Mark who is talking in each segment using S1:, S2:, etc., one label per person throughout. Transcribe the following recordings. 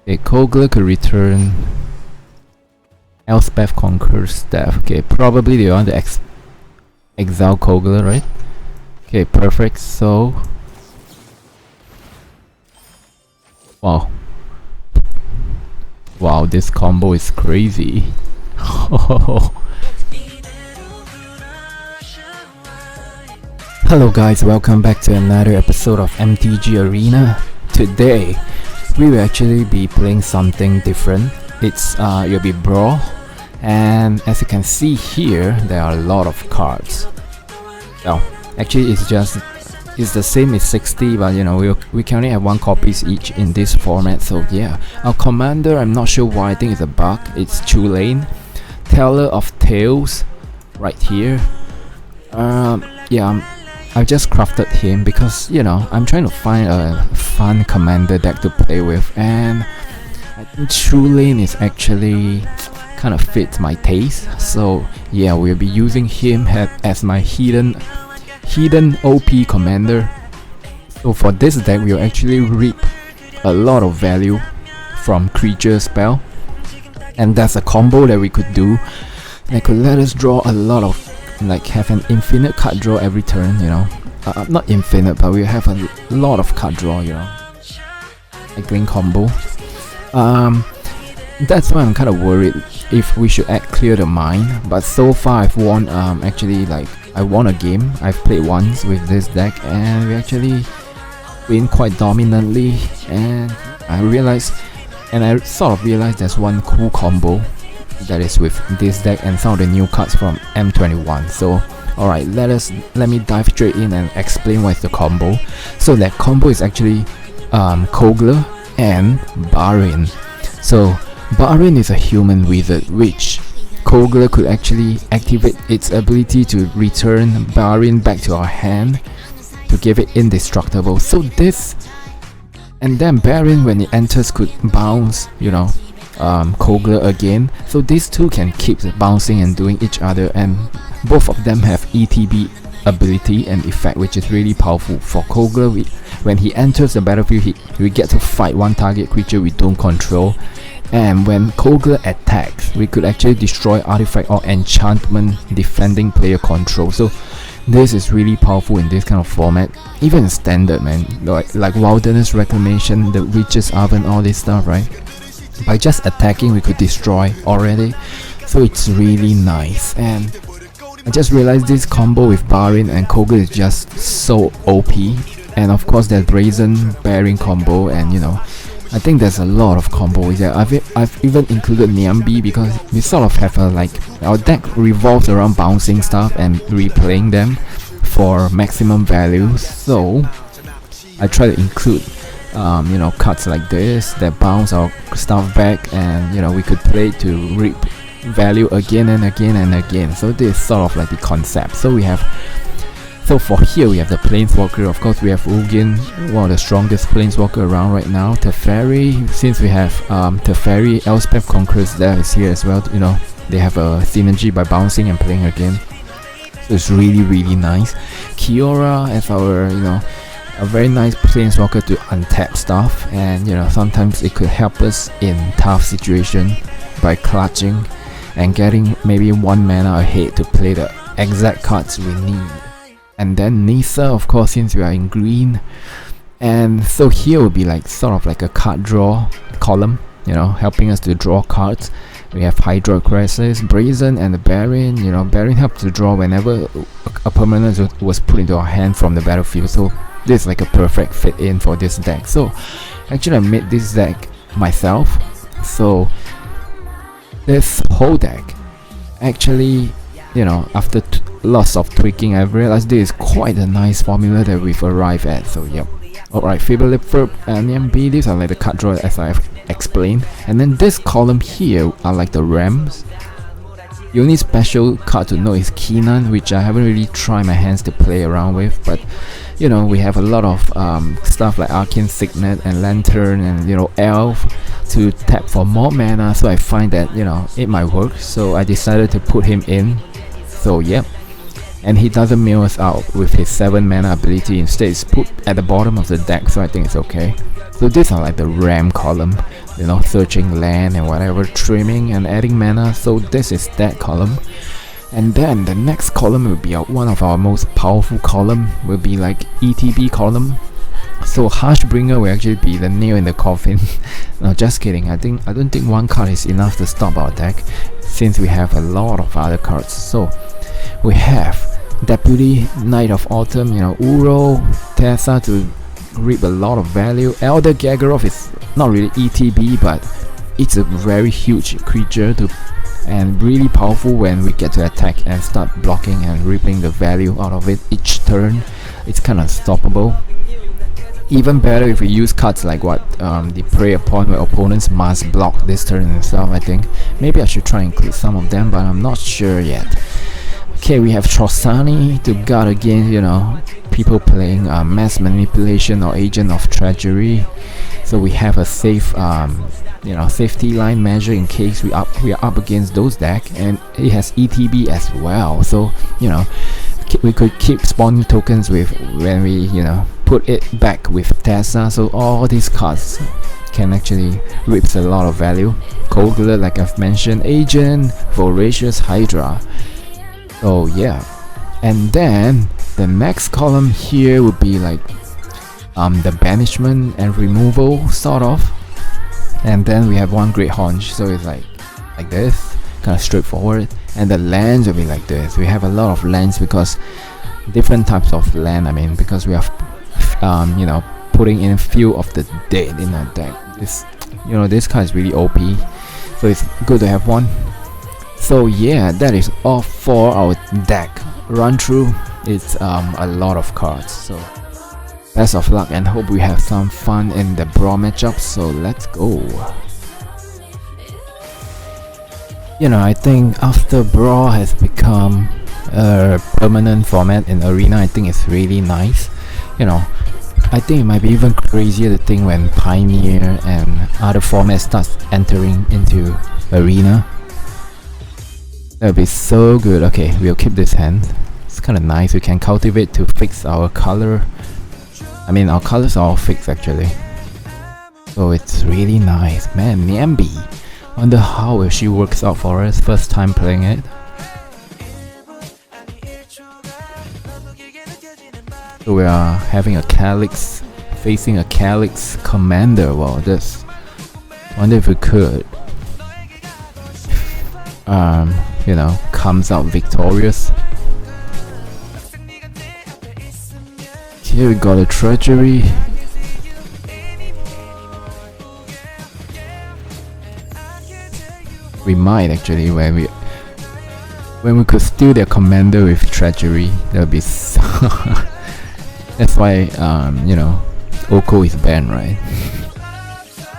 S1: Okay, Kogla could return Elspeth Conqueror's Staff. Okay, probably they want to exile Kogla, right? Okay, perfect. So, wow, this combo is crazy. Hello guys, welcome back to another episode of MTG Arena. Today, we will actually be playing something different. It'll be Brawl, and as you can see here, there are a lot of cards. Well, actually it's the same as 60, but you know, we can only have 1 copies each in this format. So yeah, our commander, I'm not sure why, I think it's a bug. It's Chulane, Teller of Tales, right here. Yeah, I just crafted him because, you know, I'm trying to find a fun commander deck to play with, and I think Chulane is actually kind of fits my taste. So yeah, we'll be using him as my hidden OP commander. So for this deck, we'll actually reap a lot of value from creature spell, and that's a combo that we could do that could let us draw a lot of, like, have an infinite card draw every turn, you know. Not infinite, but we have a lot of card draw, you know, cycling combo. That's why I'm kind of worried if we should add Clear the Mind. But so far I've won, actually, like, I won a game. I've played once with this deck and we actually win quite dominantly, and I sort of realized there's one cool combo that is with this deck and some of the new cards from M21. So alright, let me dive straight in and explain what is the combo. So that combo is actually Kogla and Barin. So Barin is a human wizard, which Kogla could actually activate its ability to return Barin back to our hand to give it indestructible. So this, and then Barin, when it enters, could bounce, you know, Kogla again. So these two can keep bouncing and doing each other, and both of them have ETB ability and effect, which is really powerful. For Kogla, when he enters the battlefield, we get to fight one target creature we don't control, and when Kogla attacks, we could actually destroy artifact or enchantment defending player control. So this is really powerful in this kind of format, even in standard, man, like Wilderness Reclamation, the Witch's Oven, all this stuff, right? By just attacking, we could destroy already. So it's really nice, and I just realized this combo with Barin and Kogla is just so OP. And of course there's Brazen Barin combo, and you know, I think there's a lot of combos there. I've even included Niambi because we sort of have a, like, our deck revolves around bouncing stuff and replaying them for maximum values. So I try to include you know, cards like this that bounce our stuff back, and you know, we could play to reap value again and again and again. So this is sort of like the concept. So for here we have the Planeswalker. Of course we have Ugin, one of the strongest Planeswalker around right now. Teferi, since we have Teferi, Elspeth Conqueror's Staff is here as well. You know, they have a synergy by bouncing and playing again. So it's really, really nice. Kiora as our, you know, a very nice Planeswalker to untap stuff, and you know, sometimes it could help us in tough situation by clutching and getting maybe 1 mana ahead to play the exact cards we need. And then Nissa, of course, since we are in green, and so here will be like sort of like a card draw column, you know, helping us to draw cards. We have Hydroid Krasis, Brazen, and the Barin. You know, Barin helps to draw whenever a permanent was put into our hand from the battlefield. So this is like a perfect fit in for this deck. So actually I made this deck myself. So this whole deck, actually, you know, after lots of tweaking, I've realized this is quite a nice formula that we've arrived at. So yep. Alright, Fblthp and MB, these are like the card draw as I've explained. And then this column here are like the Rams. The only special card to know is Keenan, which I haven't really tried my hands to play around with, but you know, we have a lot of stuff like Arcane Signet and Lantern and, you know, Elf to tap for more mana. So I find that, you know, it might work, so I decided to put him in. So yep, and he doesn't mill us out with his 7 mana ability. Instead it's put at the bottom of the deck, so I think it's okay. So these are like the RAM column. you know, searching land and whatever, trimming and adding mana. So this is that column. And then the next column will be one of our most powerful column, will be like ETB column. So Harshbringer will actually be the nail in the coffin. No, just kidding. I don't think one card is enough to stop our deck, since we have a lot of other cards. So we have Deputy, Knight of Autumn, you know, Uro, Tessa to reap a lot of value. Elder Gaggeroth is not really ETB, but it's a very huge creature and really powerful when we get to attack and start blocking and reaping the value out of it each turn. It's kind of stoppable. Even better if we use cards like what the prey upon where opponents must block this turn and stuff. I think maybe I should try and include some of them, but I'm not sure yet. Okay, we have Trostani to guard against, you know, people playing mass manipulation or agent of treachery. So we have a safe you know, safety line measure in case we are up against those deck, and it has ETB as well. So you know, we could keep spawning tokens with when we, you know, put it back with Tessa. So all these cards can actually reap a lot of value. Kogla, like I've mentioned, Agent, Voracious Hydra. So yeah, and then the next column here would be like the banishment and removal sort of. And then we have one Great Haunch, so it's like this, kind of straightforward. And the lands will be like this. We have a lot of lands because different types of land. I mean, because we have you know, putting in Field of the Dead in our deck. This, you know, this card is really OP, so it's good to have one. So yeah, that is all for our deck run through. It's a lot of cards, so best of luck and hope we have some fun in the Brawl matchup. So let's go. You know, I think after Brawl has become a permanent format in Arena, I think it's really nice. You know, I think it might be even crazier to think when Pioneer and other formats starts entering into Arena. That would be so good. Okay, we'll keep this hand. It's kind of nice. We can cultivate to fix our color. I mean, our colors are all fixed actually. So it's really nice. Man, Nyambi. Wonder how if she works out for us. First time playing it. So we are having a Calyx, facing a Calyx commander. Wow, this. Wonder if we could, you know, comes out victorious. Here we got a treachery. We might actually when we could steal their commander with treachery. That would be so that's why you know, Oko is banned, right?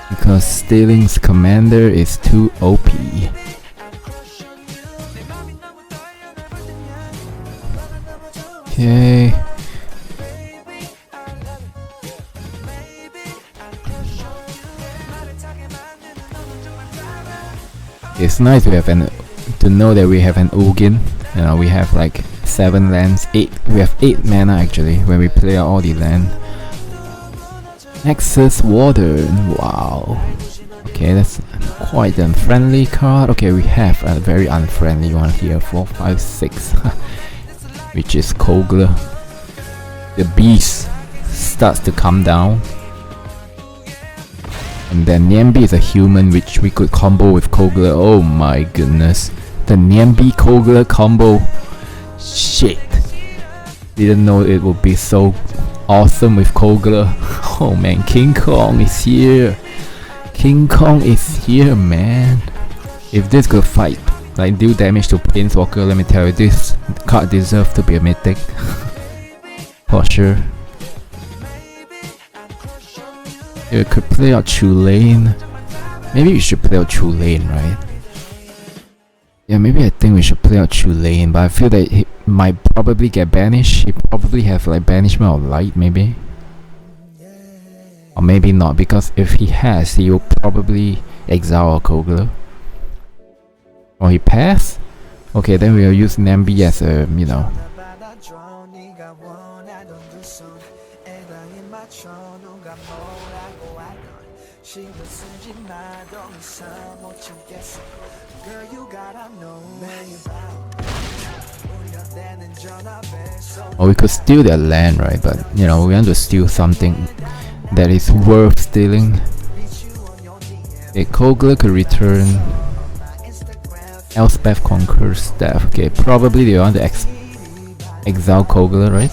S1: Because stealing's commander is too OP. Okay. It's nice to have to know that we have an Ugin. You know, we have like 7 lands, 8. We have 8 mana actually when we play out all the land. Nexus Warden. Wow. Okay, that's quite an unfriendly card. Okay, we have a very unfriendly one here. 4, 5, 6, which is Kogla. The beast starts to come down. And then Nyambi is a human which we could combo with Kogla. Oh my goodness. The Nyambi Kogla combo. Shit. Didn't know it would be so awesome with Kogla. Oh man, King Kong is here. King Kong is here, man. If this could fight, like deal damage to Planeswalker, let me tell you, this card deserves to be a mythic. For sure. You could play out Chulane. Maybe we should play out Chulane, right? Yeah, maybe I think we should play out Chulane, but I feel that he might probably get banished. He probably have like banishment of light, maybe. Or maybe not, because if he has, he will probably exile our Kogla. Or he pass? Okay, then we'll use Nyambi as a, you know. Or we could steal their land, right? But you know, we want to steal something that is worth stealing. Okay, Kogla could return Elspeth Conqueror's Staff. Okay, probably they want to exile Kogla, right?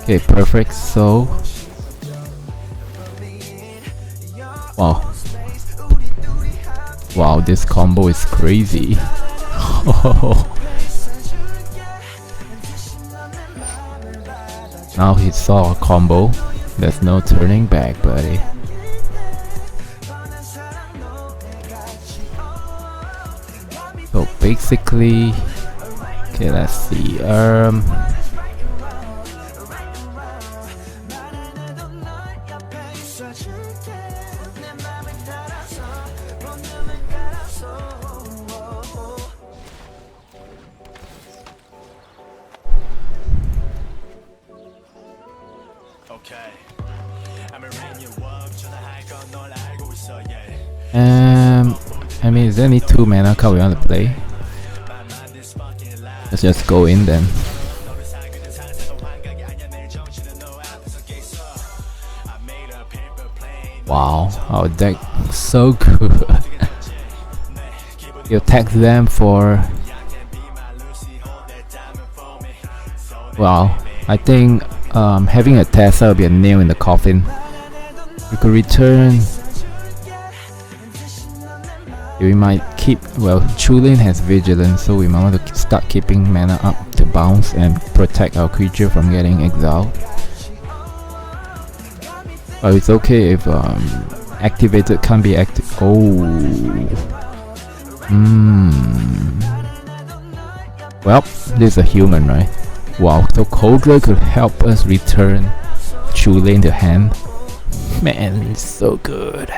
S1: Okay, perfect. So, wow, wow, this combo is crazy. Now he saw a combo. There's no turning back, buddy. So basically, okay, let's see. I mean, is there any 2 mana card we want to play? Let's just go in then. Wow, our deck so good. You attack them for... Wow, I think having a Tessa will be a nail in the coffin. We could return... We might keep, well, Chulane has Vigilance, so we might want to start keeping mana up to bounce and protect our creature from getting exiled. Oh, it's okay if activated can't be active. Oh. Well, this is a human, right? Wow, so Kogla could help us return Chulane to hand. Man, it's so good.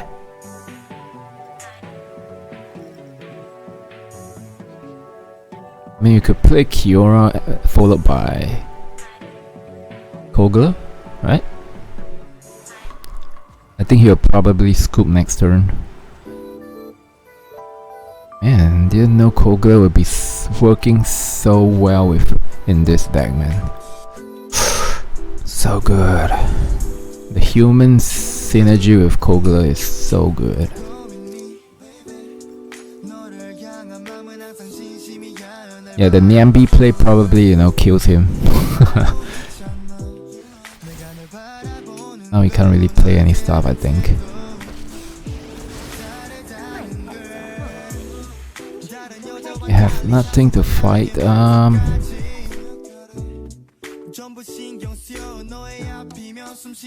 S1: I mean, you could play Kiora followed by Kogla, right? I think he'll probably scoop next turn. Man, didn't know Kogla would be working so well in this deck, man. So good. The human synergy with Kogla is so good. Yeah, the Nyambi play probably, you know, kills him. Now he can't really play any stuff, I think. We have nothing to fight.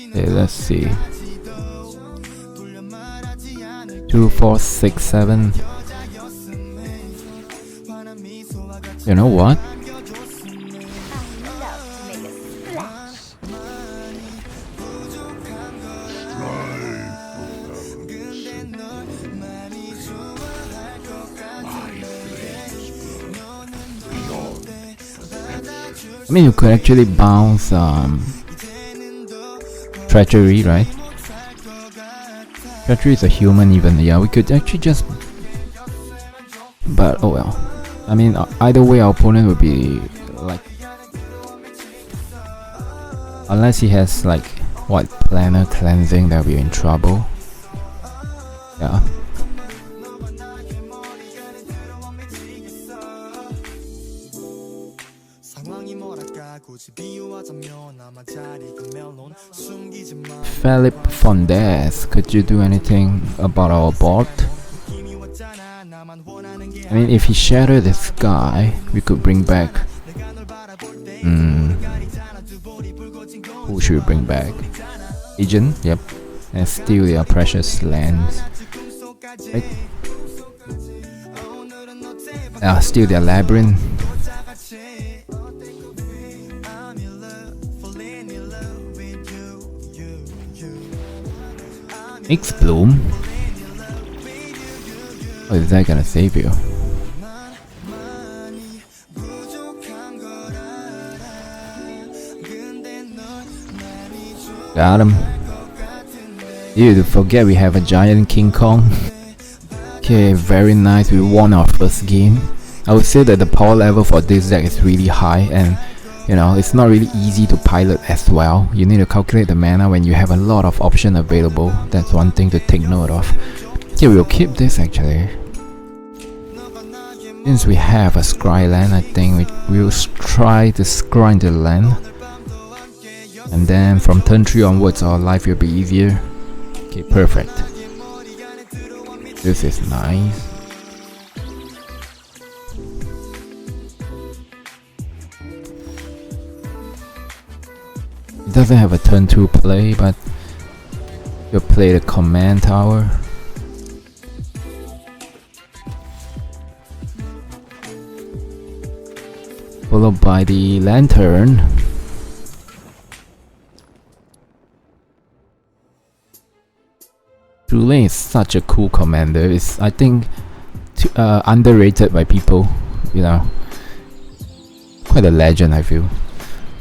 S1: Okay, let's see. 2, 4, 6, 7. You know what? I mean, you could actually bounce Treachery, right? Treachery is a human even. Yeah, we could actually just... But, oh well. I mean, either way, our opponent would be like... Unless he has like, what, Planar Cleansing, that we're in trouble. Yeah. Fblthp, could you do anything about our board? I mean, if he shattered this guy, we could bring back... Who should we bring back? Agent, yep. And steal their precious lands. Right? Steal their Labyrinth. X-Bloom? Oh, is that gonna save you? Got him. Dude, forget we have a giant King Kong. Okay, very nice. We won our first game. I would say that the power level for this deck is really high, and you know, it's not really easy to pilot as well. You need to calculate the mana when you have a lot of options available. That's one thing to take note of. Okay, we'll keep this actually. Since we have a scry land, I think we'll try to scry into the land. And then from turn 3 onwards, our life will be easier. Okay, perfect. This is nice. It doesn't have a turn 2 play, but you'll play the command tower. Followed by the lantern. Chulane is such a cool commander. It's, I think, underrated by people. You know, quite a legend, I feel.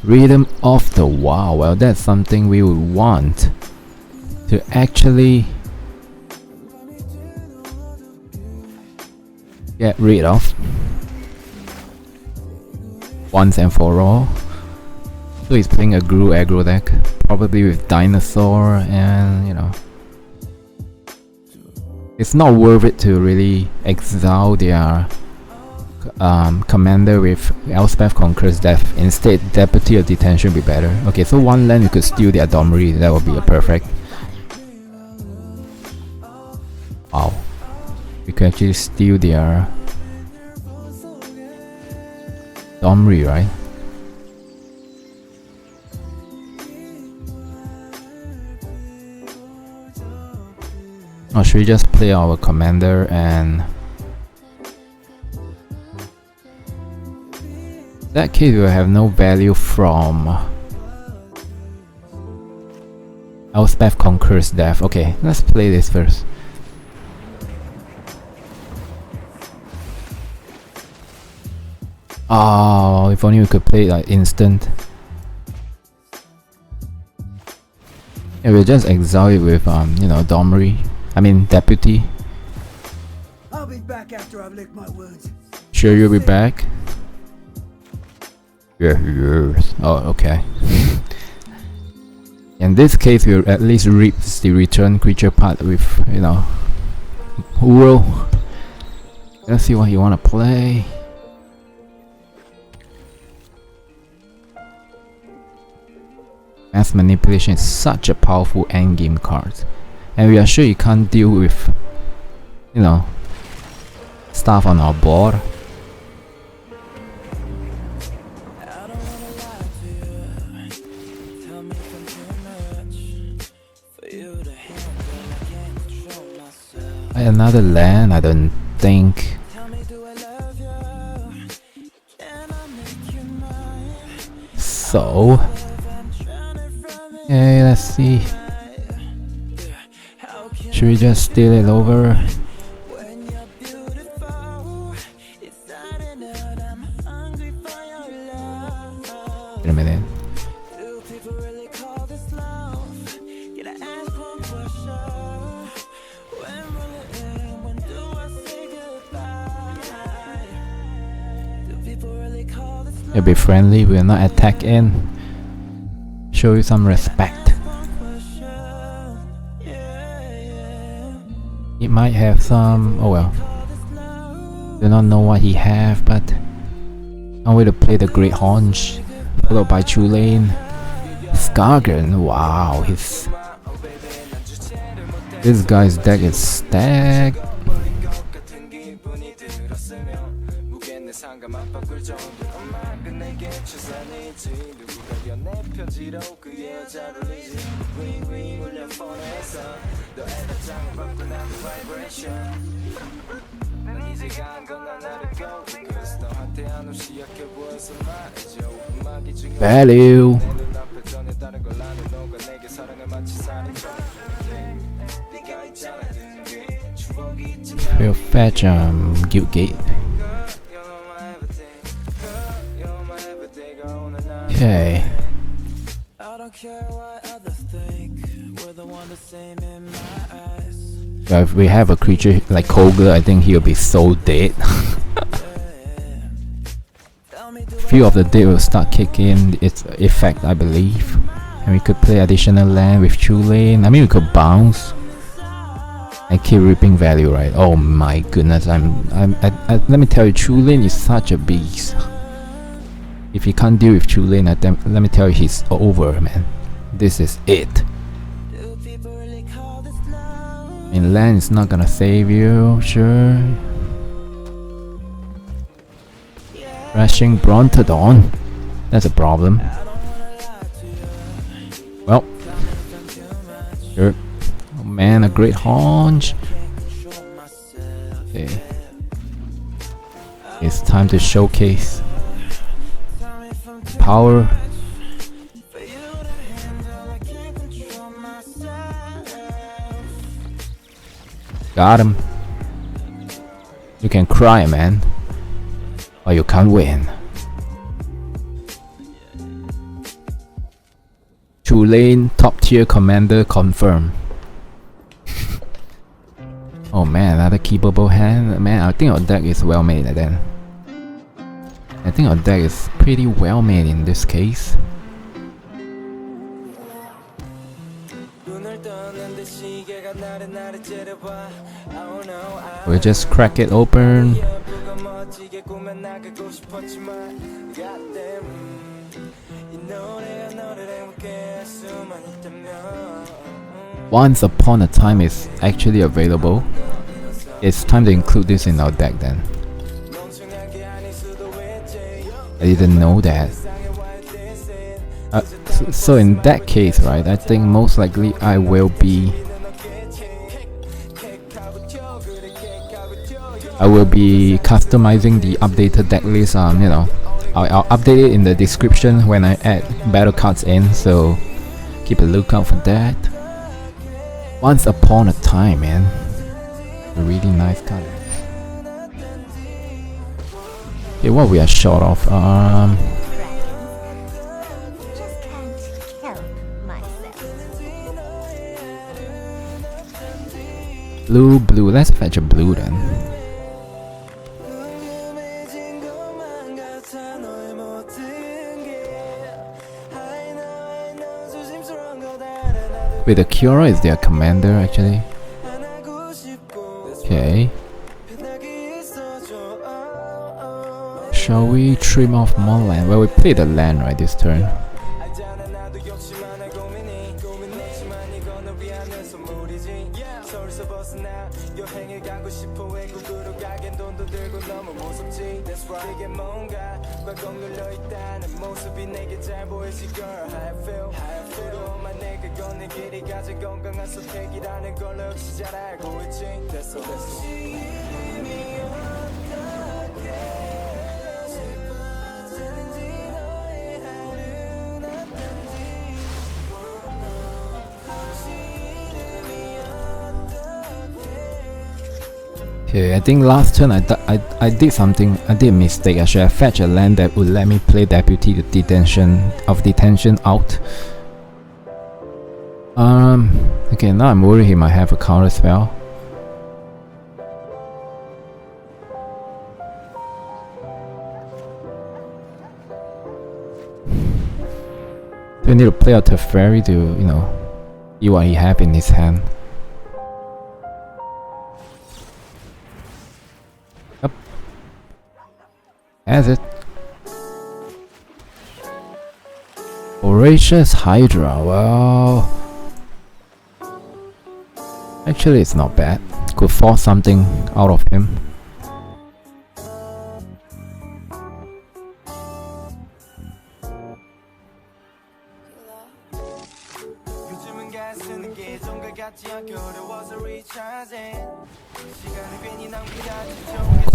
S1: Rhythm of the Wild. Well, that's something we would want to actually get rid of once and for all. So he's playing a Gru aggro deck, probably with Dinosaur, and you know, it's not worth it to really exile their commander with Elspeth Conquers Death. Instead, Deputy of Detention would be better. Okay, so one land you could steal their Domri, that would be a perfect. Wow. We could actually steal their Domri, right? Or should we just play our commander and... in that case, we will have no value from Elspeth Conquers Death. Okay, let's play this first. Oh, if only we could play like instant. Yeah, we'll just exile it with you know, Domri. I mean Deputy.
S2: I'll be back after I've licked my wounds.
S1: Sure you'll be back? Yes. Oh, okay. In this case, we'll at least reap the return creature part with, you know, Uro. Let's see what you want to play. Mass Manipulation is such a powerful endgame card, and we are sure you can't deal with, you know, stuff on our board. Another land? I don't think. So, okay, let's see. Should we just steal it over? Wait a minute. You'll be friendly, we'll not attack in. Show you some respect. He might have some, oh well. Do not know what he have, but can't wait to play the Great Haunch, followed by Chulane. Skargan, wow, this guy's deck is stacked. Value. We'll fetch Guildgate. Okay. If we have a creature like Kogla, I think he'll be so dead. Few of the dead will start kicking its effect, I believe. And we could play additional land with Chulane. I mean, we could bounce and keep reaping value, right? Oh my goodness, let me tell you, Chulane is such a beast. If you can't deal with Chulane, let me tell you, he's over, man. This is it. And land is not gonna save you, sure. Crashing Brontodon. That's a problem. Well, sure. Oh man, a great haunch. Okay. It's time to showcase power. Got him. You can cry, man, or you can't win. Chulane top tier commander confirmed. Oh man, another keepable hand. Man, I think our deck is well made then. I think our deck is pretty well made in this case. We'll just crack it open. Once Upon a Time is actually available. It's time to include this in our deck then. I didn't know that. So in that case, right, I think most likely I will be customizing the updated deck list. You know, I'll update it in the description when I add battle cards in, so keep a lookout for that. Once Upon a Time, man, a really nice card. Okay, what we are short of, blue, let's fetch a blue then. Wait, the Kiora is their commander actually. Okay. Shall we trim off more land? Well, we play the land right this turn. Okay, I think last turn I did something. I did a mistake. I should have fetched a land that would let me play Deputy of Detention out. Okay, now I'm worried he might have a counter spell. So we need to play a Teferi to, you know, see what he have in his hand. Yep. Has it. Voracious Hydra, well, actually it's not bad. Could force something out of him.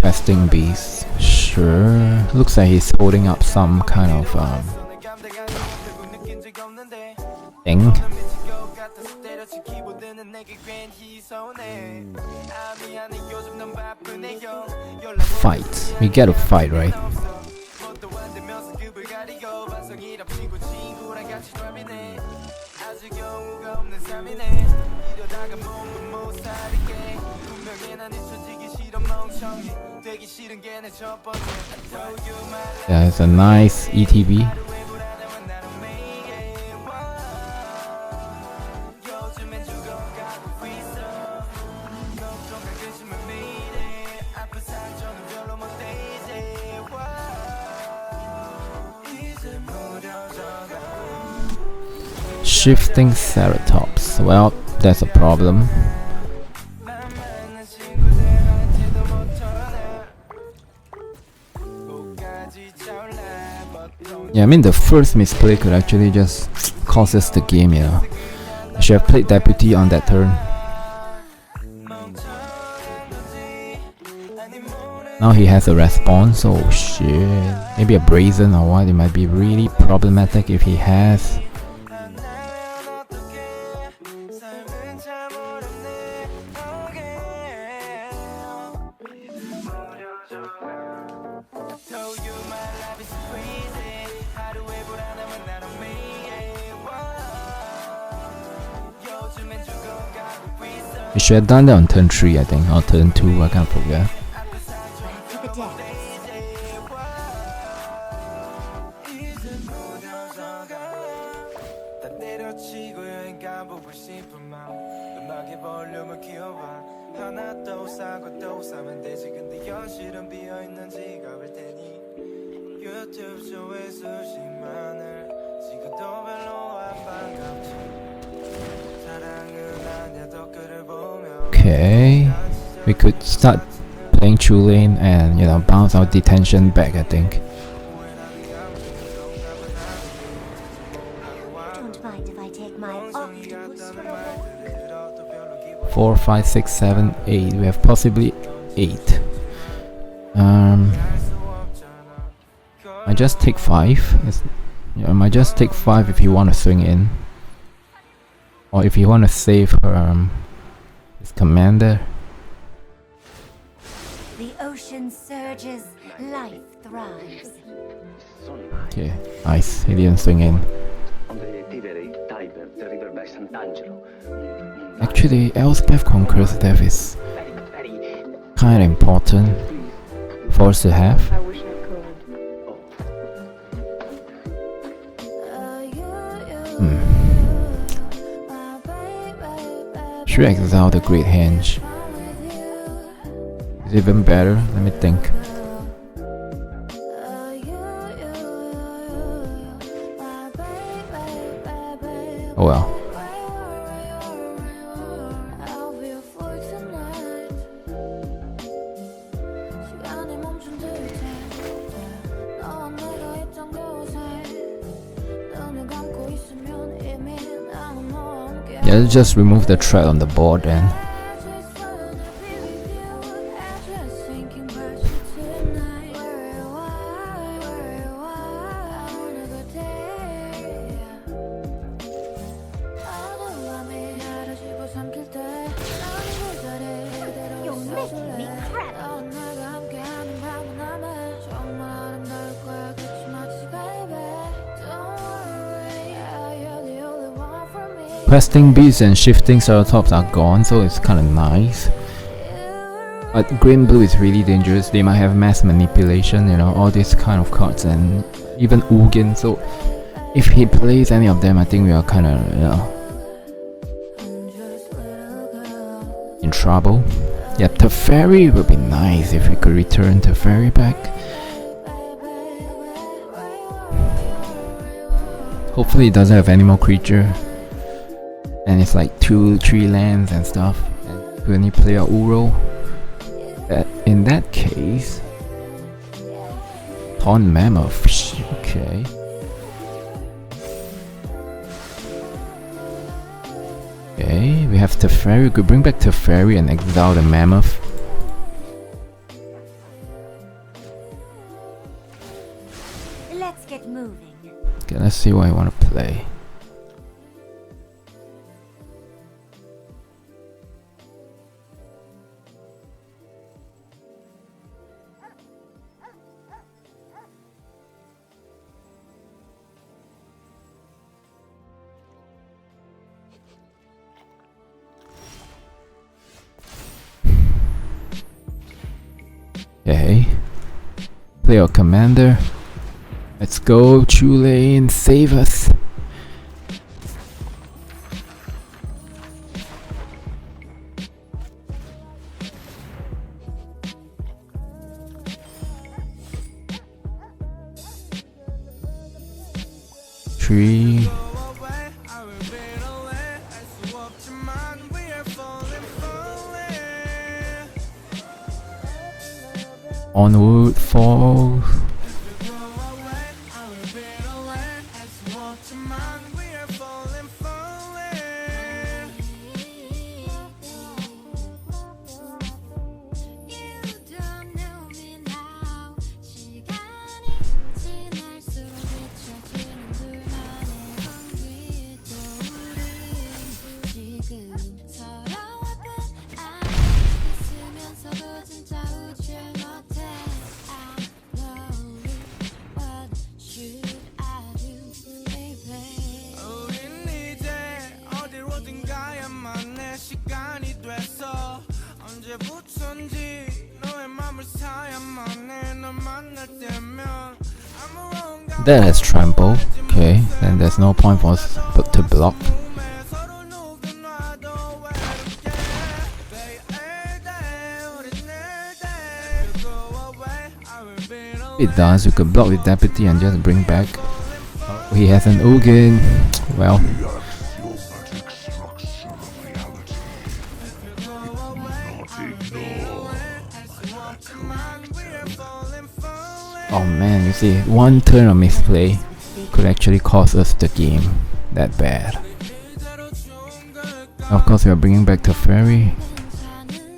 S1: Questing Beast, sure. Looks like he's holding up some kind of thing. Fight. We get a fight, right? Yeah, it's a nice ETB. Shifting Ceratops. Well, that's a problem. Yeah, I mean the first misplay could actually just cost us the game, you know. I should have played Deputy on that turn. Now he has a response, oh shit. Maybe a Brazen or what, it might be really problematic if he has. We should have done that on turn 3, I think, or turn 2, I can't forget. Okay, we could start playing Chulane and, you know, bounce our detention back, I think.
S3: Don't mind if I take my octopus for a walk?
S1: 4, 5, 6, 7, 8. We have possibly 8. I just take 5. I might just take 5 if you want to swing in, or if you want to save his commander.
S3: The ocean surges, life thrives.
S1: Okay, nice. He didn't swing in. Actually, Elspeth Conquers Death is kind of important for us to have. Should I exile the Great Henge? Is it even better? Let me think. Oh well. Yeah, let's just remove the threat on the board then. Questing beasts and shifting ceratops are gone, so it's kinda nice. But green blue is really dangerous. They might have mass manipulation, you know, all these kind of cards, and even Ugin. So if he plays any of them, I think we are kinda, you know, in trouble. Yeah, Teferi would be nice if we could return Teferi back. Hopefully it doesn't have any more creature. And it's like 2-3 lands and stuff. And we only play a Uro. In that case, Taunt Mammoth. Okay. Okay, we have Teferi. We could bring back Teferi and exile the Mammoth.
S3: Let's get moving.
S1: Okay, let's see what I want to play. Play our commander. Let's go, Chulane, save us. Tree. Onward fall. That has trample. Okay, then there's no point for us to block. It does. You could block with Deputy and just bring back. He has an Ugin. Well. Oh man, you see, one turn of misplay could actually cost us the game that bad. Of course, we are bringing back Teferi.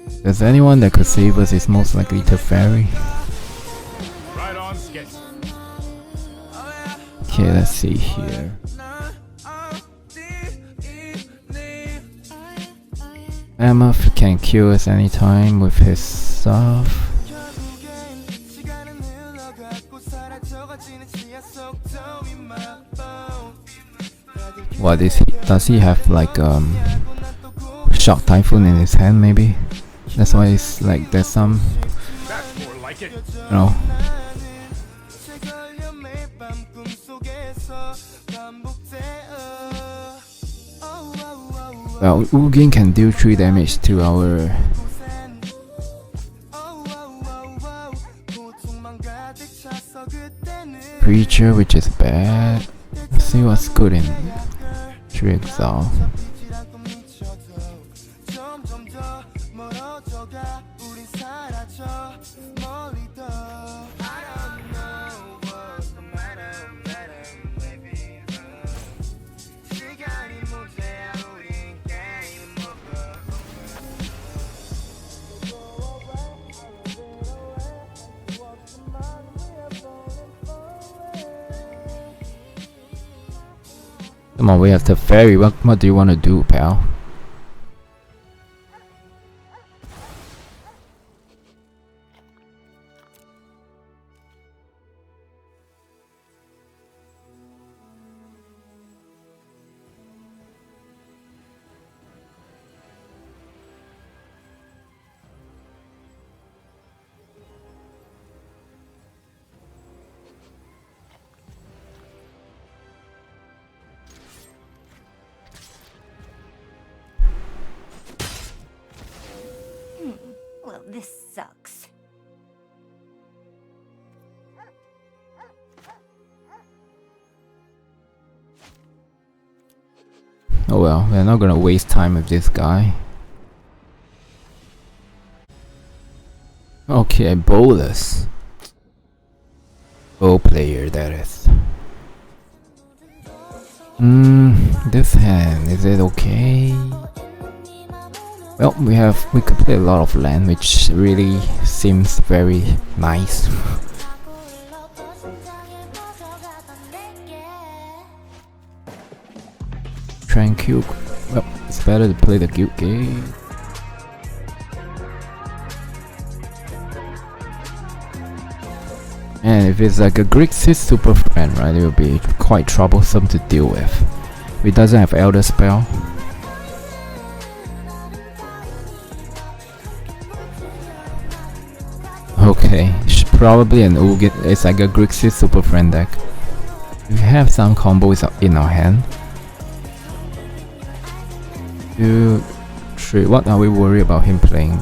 S1: If there's anyone that could save us, it's most likely Teferi. Okay, let's see here. Behemoth can kill us anytime with his stuff. What is he? Does he have like Shock Typhoon in his hand? Maybe that's why it's like there's some, you know. Well, Ugin can deal 3 damage to our creature, which is bad. Let's see what's good in 3 exile. Come on, we have Teferi. What do you want to do, pal?
S3: Well, this sucks.
S1: Oh well, we're not gonna waste time with this guy. Okay, bowlers. Bow player, that is. This hand, is it okay? Well, we could play a lot of land, which really seems very nice. Tranquil, well, it's better to play the Guildgate. And if it's like a Grixis super friend, right, it will be quite troublesome to deal with. If it doesn't have Elder spell. Okay, probably an Ugin. It's like a Grixis Super Friend deck. We have some combos in our hand. 2, 3. What are we worried about him playing?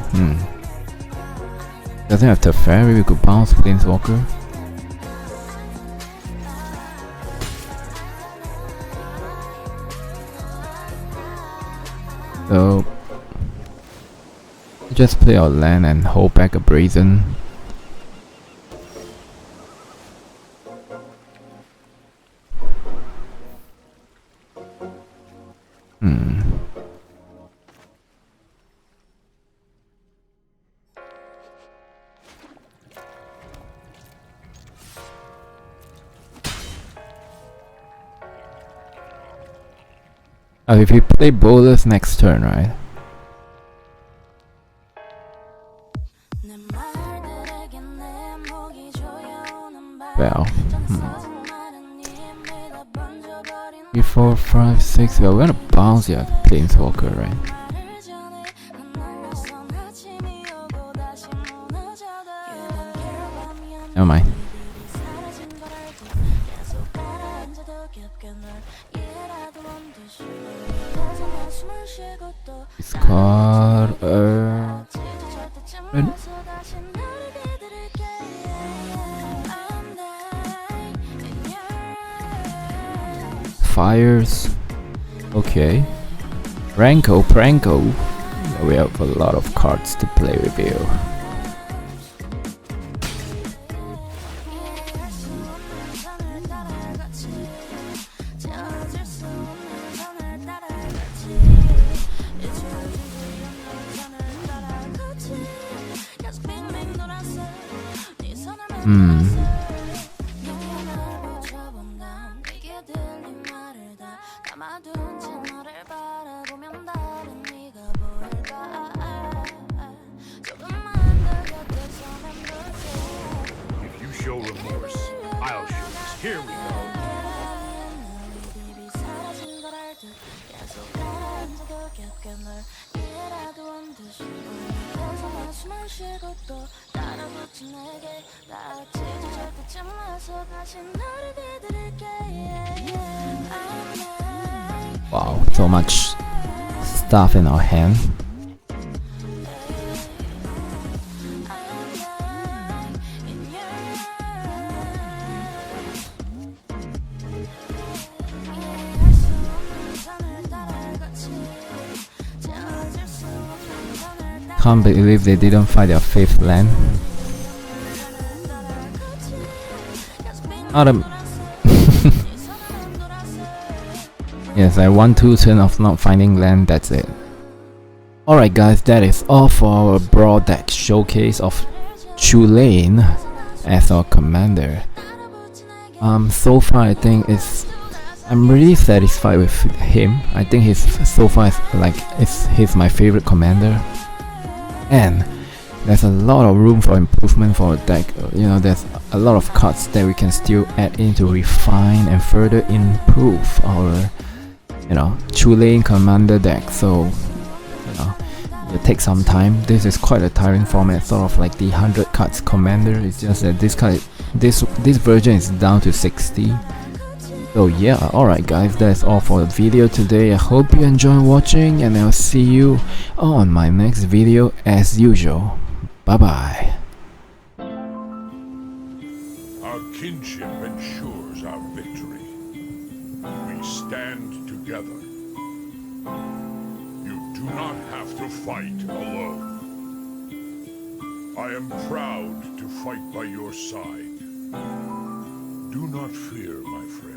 S1: Doesn't have Teferi. We could bounce Planeswalker. So just play our land and hold back a Brazen. If we play bowlers next turn, right? Well, 3, 4, 5, 6. Well, we're gonna bounce the Planeswalker, right? Never mind. Discard fires. Okay. Pranko. We have a lot of cards to play with you.
S4: If you show remorse, I'll show this. Here we go.
S1: Wow, so much stuff in our hand. Can't believe they didn't find their 5th land. Yes, I won 2 turns of not finding land, that's it. Alright guys, that is all for our Brawl Deck showcase of Chulane as our commander. So far I think I'm really satisfied with him. I think he's my favorite commander. And there's a lot of room for improvement for a deck. You know, there's a lot of cards that we can still add in to refine and further improve our, Chulane commander deck. So, it takes some time. This is quite a tiring format, sort of like the 100 cards commander. It's just that this version is down to 60. So yeah, alright guys, that's all for the video today. I hope you enjoy watching, and I'll see you on my next video as usual. Bye bye.
S4: Our kinship ensures our victory. We stand together. You do not have to fight alone. I am proud to fight by your side. Do not fear, my friend.